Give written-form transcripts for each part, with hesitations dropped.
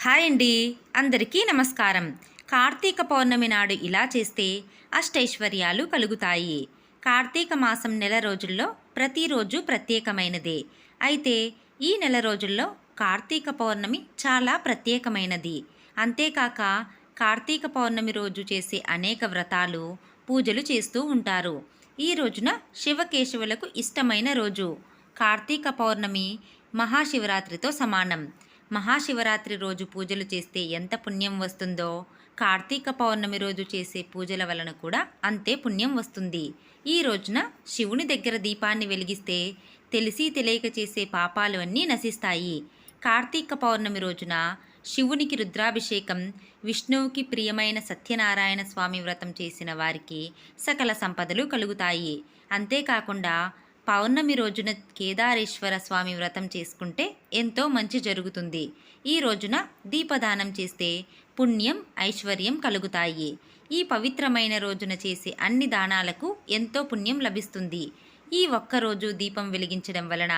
Hi అండి, అందరికీ నమస్కారం. కార్తీక పౌర్ణమి నాడు ఇలా చేస్తే అష్టైశ్వర్యాలు కలుగుతాయి. కార్తీక మాసం నెల రోజుల్లో ప్రతిరోజు ప్రత్యేకమైనదే. అయితే ఈ నెల రోజుల్లో కార్తీక పౌర్ణమి చాలా ప్రత్యేకమైనది. అంతేకాక కార్తీక పౌర్ణమి రోజు చేసే అనేక వ్రతాలు, పూజలు చేస్తూ ఉంటారు. ఈ రోజున శివకేశవులకు ఇష్టమైన రోజు. కార్తీక పౌర్ణమి మహాశివరాత్రితో సమానం. మహాశివరాత్రి రోజు పూజలు చేస్తే ఎంత పుణ్యం వస్తుందో, కార్తీక పౌర్ణమి రోజు చేసే పూజల వలన కూడా అంతే పుణ్యం వస్తుంది. ఈ రోజున శివుని దగ్గర దీపాన్ని వెలిగిస్తే తెలిసి తెలియక చేసే పాపాలు అన్నీ నశిస్తాయి. కార్తీక పౌర్ణమి రోజున శివునికి రుద్రాభిషేకం, విష్ణువుకి ప్రియమైన సత్యనారాయణ స్వామి వ్రతం చేసిన వారికి సకల సంపదలు కలుగుతాయి. అంతేకాకుండా పౌర్ణమి రోజున కేదారేశ్వర స్వామి వ్రతం చేసుకుంటే ఎంతో మంచి జరుగుతుంది. ఈ రోజున దీపదానం చేస్తే పుణ్యం, ఐశ్వర్యం కలుగుతాయి. ఈ పవిత్రమైన రోజున చేసే అన్ని దానాలకు ఎంతో పుణ్యం లభిస్తుంది. ఈ ఒక్కరోజు దీపం వెలిగించడం వలన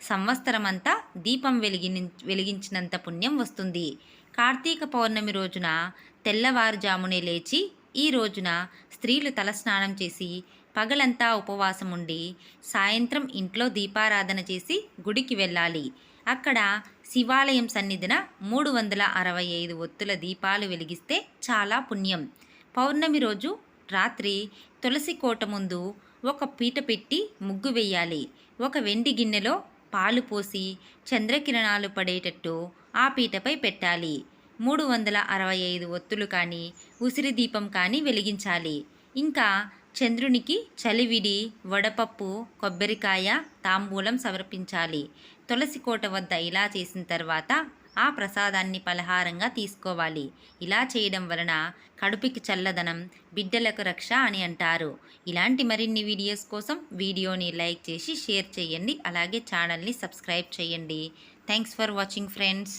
సంవత్సరమంతా దీపం వెలిగించినంత పుణ్యం వస్తుంది. కార్తీక పౌర్ణమి రోజున తెల్లవారుజామునే లేచి ఈ రోజున స్త్రీలు తలస్నానం చేసి పగలంతా ఉపవాసం ఉండి సాయంత్రం ఇంట్లో దీపారాధన చేసి గుడికి వెళ్ళాలి. అక్కడ శివాలయం సన్నిధిన 365 ఒత్తుల దీపాలు వెలిగిస్తే చాలా పుణ్యం. పౌర్ణమి రోజు రాత్రి తులసి కోట ముందు ఒక పీట పెట్టి ముగ్గు వేయాలి. ఒక వెండి గిన్నెలో పాలు పోసి చంద్రకిరణాలు పడేటట్టు ఆ పీటపై పెట్టాలి. 365 ఒత్తులు కానీ ఉసిరి దీపం కానీ వెలిగించాలి. ఇంకా చంద్రునికి చలివిడి, వడపప్పు, కొబ్బరికాయ, తాంబూలం సమర్పించాలి. తులసి కోట వద్ద ఇలా చేసిన తర్వాత ఆ ప్రసాదాన్ని పలహారంగా తీసుకోవాలి. ఇలా చేయడం వలన కడుపుకి చల్లదనం, బిడ్డలకు రక్ష అని అంటారు. ఇలాంటి మరిన్ని వీడియోస్ కోసం వీడియోని లైక్ చేసి షేర్ చేయండి. అలాగే ఛానల్ని సబ్స్క్రైబ్ చేయండి. Thanks for watching friends.